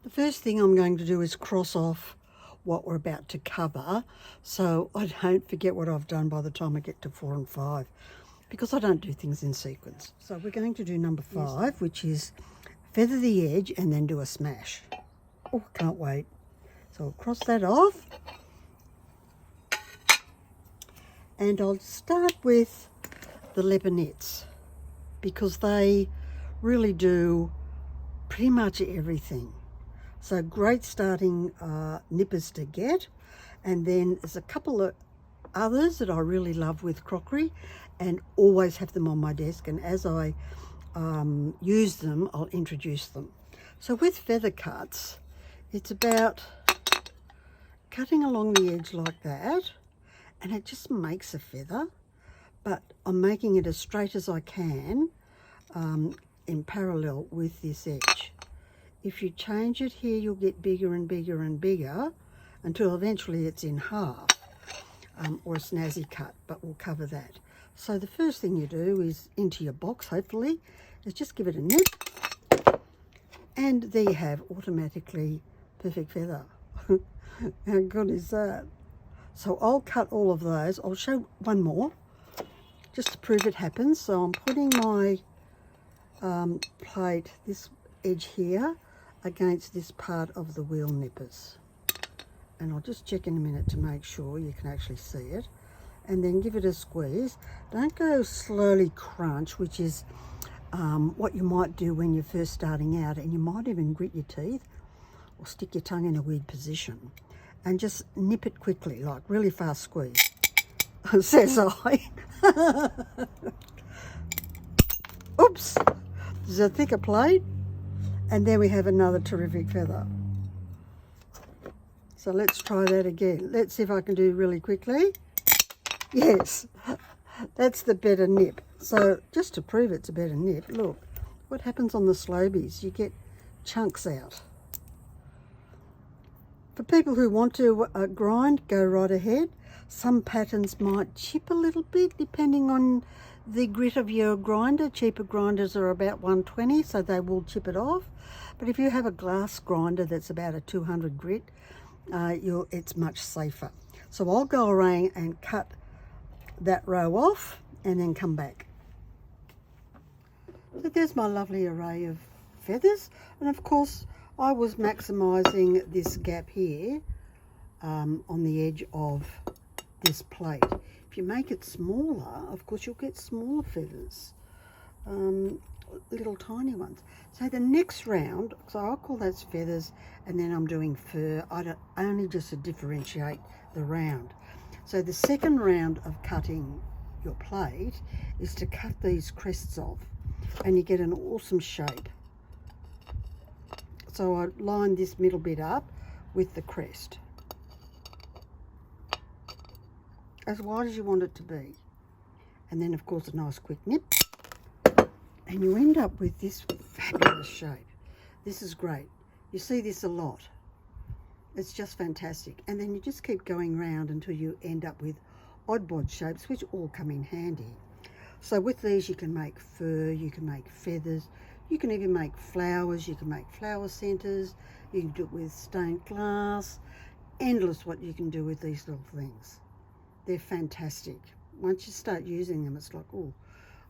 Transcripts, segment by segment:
The first thing I'm going to do is cross off what we're about to cover so I don't forget what I've done by the time I get to 4 and 5, because I don't do things in sequence. So we're going to do number 5, which is feather the edge and then do a smash. Oh, can't wait. So I'll cross that off. And I'll start with the leopards because they really do pretty much everything. So great starting nippers to get. And then there's a couple of others that I really love with crockery and always have them on my desk. And as I use them, I'll introduce them. So with feather cuts, it's about cutting along the edge like that, and it just makes a feather, but I'm making it as straight as I can in parallel with this edge. If you change it here, you'll get bigger and bigger and bigger until eventually it's in half, or a snazzy cut, but we'll cover that. So the first thing you do is into your box, hopefully, is just give it a nip, and there you have automatically perfect feather. How good is that? So I'll cut all of those. I'll show one more just to prove it happens. So I'm putting my plate, this edge here, against this part of the wheel nippers. And I'll just check in a minute to make sure you can actually see it. And then give it a squeeze. Don't go slowly crunch, which is what you might do when you're first starting out, and you might even grit your teeth or stick your tongue in a weird position. And just nip it quickly, like really fast squeeze, says I. Oops, there's a thicker plate. And there we have another terrific feather. So let's try that again. Let's see if I can do really quickly. Yes, that's the better nip. So just to prove it's a better nip, look, what happens on the slobies? You get chunks out. For people who want to grind, go right ahead. Some patterns might chip a little bit depending on the grit of your grinder. Cheaper grinders are about 120, so they will chip it off. But if you have a glass grinder that's about a 200 grit, it's much safer. So I'll go around and cut that row off and then come back. So there's my lovely array of feathers, and of course I was maximising this gap here on the edge of this plate. If you make it smaller, of course you'll get smaller feathers, little tiny ones. So the next round, so I'll call those feathers, and then I'm doing fur. I don't, only just to differentiate the round. So the second round of cutting your plate is to cut these crests off, and you get an awesome shape. So I line this middle bit up with the crest, as wide as you want it to be. And then of course a nice quick nip, and you end up with this fabulous shape. This is great. You see this a lot. It's just fantastic. And then you just keep going round until you end up with odd bod shapes, which all come in handy. So with these you can make fur, you can make feathers, you can even make flowers, you can make flower centres, you can do it with stained glass. Endless what you can do with these little things. They're fantastic. Once you start using them, it's like, oh,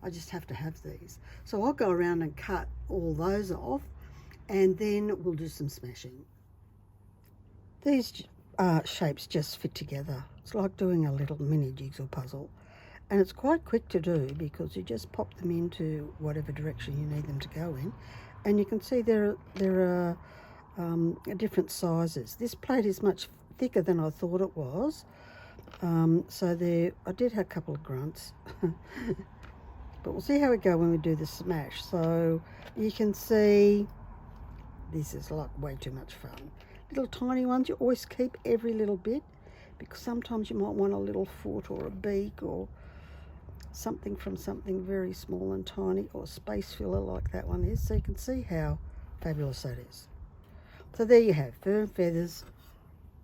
I just have to have these. So I'll go around and cut all those off, and then we'll do some smashing. These shapes just fit together. It's like doing a little mini jigsaw puzzle. And it's quite quick to do because you just pop them into whatever direction you need them to go in. And you can see there are different sizes. This plate is much thicker than I thought it was. So there, I did have a couple of grunts. But we'll see how we go when we do the smash. So you can see this is like way too much fun. Little tiny ones, you always keep every little bit, because sometimes you might want a little foot or a beak or something from something very small and tiny, or space filler like that one is. So you can see how fabulous that is. So there you have fur and feathers,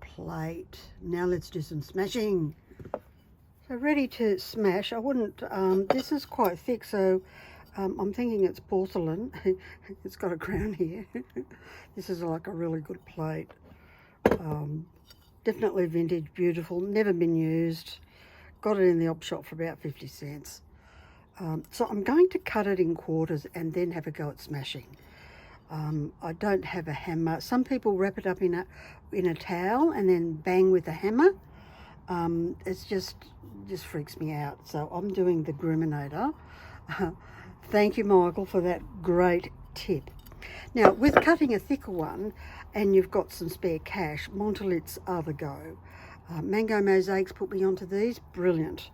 plate. Now let's do some smashing. So ready to smash. I wouldn't, this is quite thick, so I'm thinking it's porcelain. It's got a crown here. This is like a really good plate. Definitely vintage, beautiful, never been used. Got it in the op shop for about 50 cents. So I'm going to cut it in quarters and then have a go at smashing. I don't have a hammer. Some people wrap it up in a towel and then bang with a hammer. It's just freaks me out. So I'm doing the Gruminator. Thank you, Michael, for that great tip. Now, with cutting a thicker one and you've got some spare cash, Montolits are the go. Mango Mosaics put me onto these. Brilliant.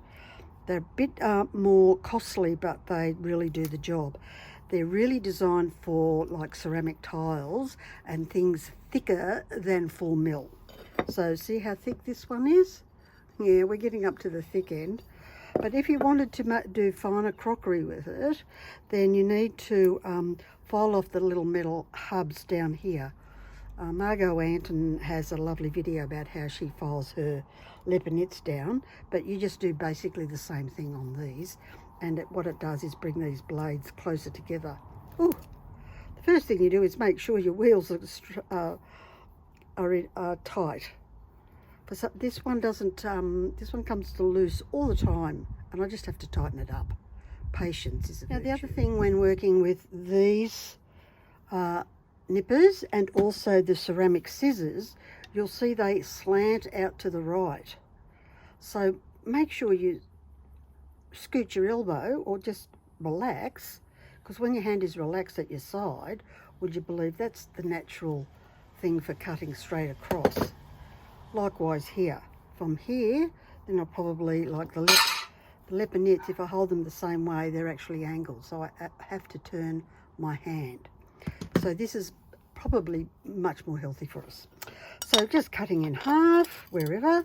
They're a bit more costly, but they really do the job. They're really designed for like ceramic tiles and things thicker than 4mm. So see how thick this one is? Yeah, we're getting up to the thick end. But if you wanted to do finer crockery with it, then you need to file off the little metal hubs down here. Margot Anton has a lovely video about how she files her lepinets down, but you just do basically the same thing on these, and what it does is bring these blades closer together. Ooh. The first thing you do is make sure your wheels are tight. This one doesn't. This one comes to loose all the time, and I just have to tighten it up. Patience is a virtue. Now, the other thing when working with these nippers and also the ceramic scissors, you'll see they slant out to the right. So make sure you scoot your elbow or just relax, because when your hand is relaxed at your side, would you believe that's the natural thing for cutting straight across. Likewise here. From here, then I'll probably, like the lepinets, if I hold them the same way, they're actually angled. So I have to turn my hand. So this is probably much more healthy for us. So just cutting in half, wherever.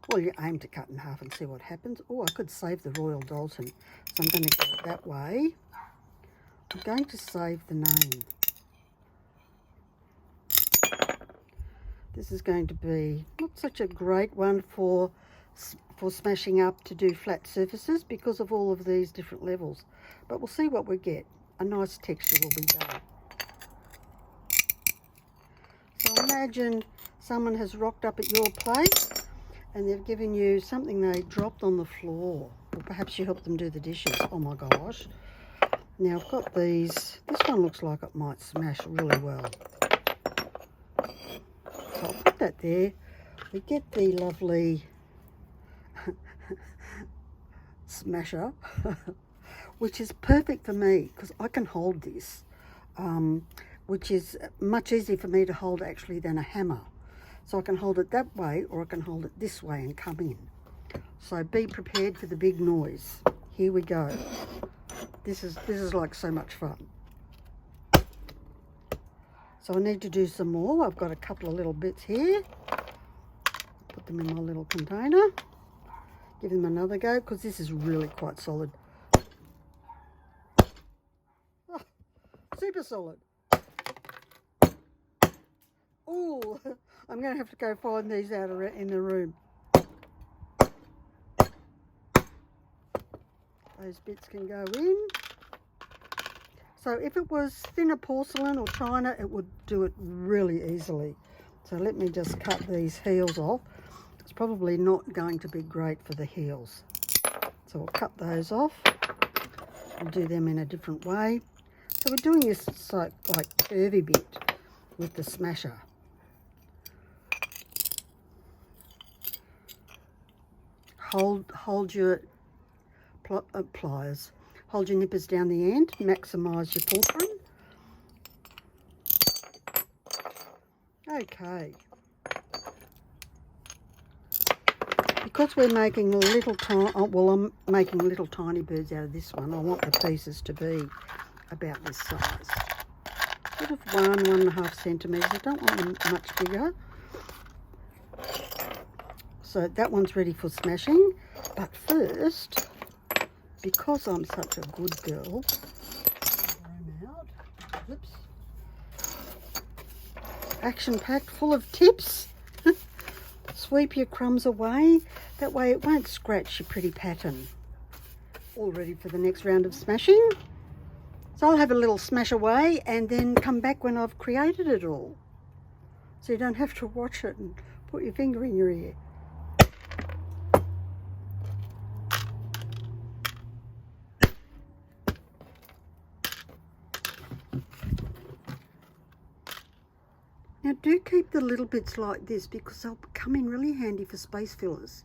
Well, you aim to cut in half and see what happens. Oh, I could save the Royal Dalton. So I'm going to go that way. I'm going to save the name. This is going to be not such a great one for smashing up to do flat surfaces because of all of these different levels. But we'll see what we get. A nice texture will be done. So imagine someone has rocked up at your place and they've given you something they dropped on the floor. Or perhaps you helped them do the dishes. Oh my gosh. Now I've got these. This one looks like it might smash really well. So I'll put that there. We get the lovely smasher, which is perfect for me because I can hold this, which is much easier for me to hold actually than a hammer. So I can hold it that way or I can hold it this way and come in. So be prepared for the big noise. Here we go. This is like so much fun. So I need to do some more. I've got a couple of little bits here. Put them in my little container. Give them another go because this is really quite solid. Oh, super solid. Oh, I'm going to have to go find these out in the room. Those bits can go in. So if it was thinner porcelain or china, it would do it really easily. So let me just cut these heels off. It's probably not going to be great for the heels. So we'll cut those off and do them in a different way. So we're doing this like curvy bit with the smasher. Hold your pliers. Hold your nippers down the end, maximise your fulcrum. Okay. Because we're making little tiny, I'm making little tiny birds out of this one. I want the pieces to be about this size. Sort of 1.5 centimetres. I don't want them much bigger. So that one's ready for smashing. But first, because I'm such a good girl, whoops, action-packed, full of tips. Sweep your crumbs away. That way it won't scratch your pretty pattern. all ready for the next round of smashing. So I'll have a little smash away and then come back when I've created it all. So you don't have to watch it and put your finger in your ear. Now do keep the little bits like this because they'll come in really handy for space fillers.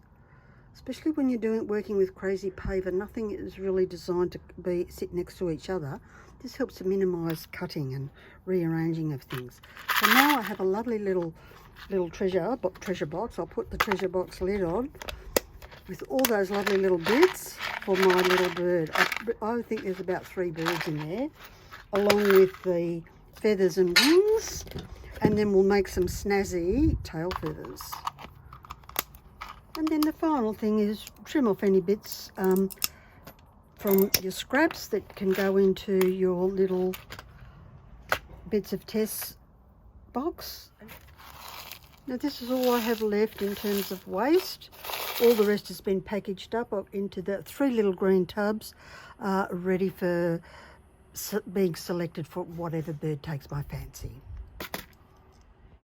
Especially when you're working with crazy-pave and nothing is really designed to sit next to each other. This helps to minimise cutting and rearranging of things. So now I have a lovely little treasure box. I'll put the treasure box lid on with all those lovely little bits for my little bird. I think there's about 3 birds in there, along with the feathers and wings. And then we'll make some snazzy tail feathers. And then the final thing is trim off any bits from your scraps that can go into your little bits of test box. Now this is all I have left in terms of waste. All the rest has been packaged up into the 3 little green tubs ready for being selected for whatever bird takes my fancy.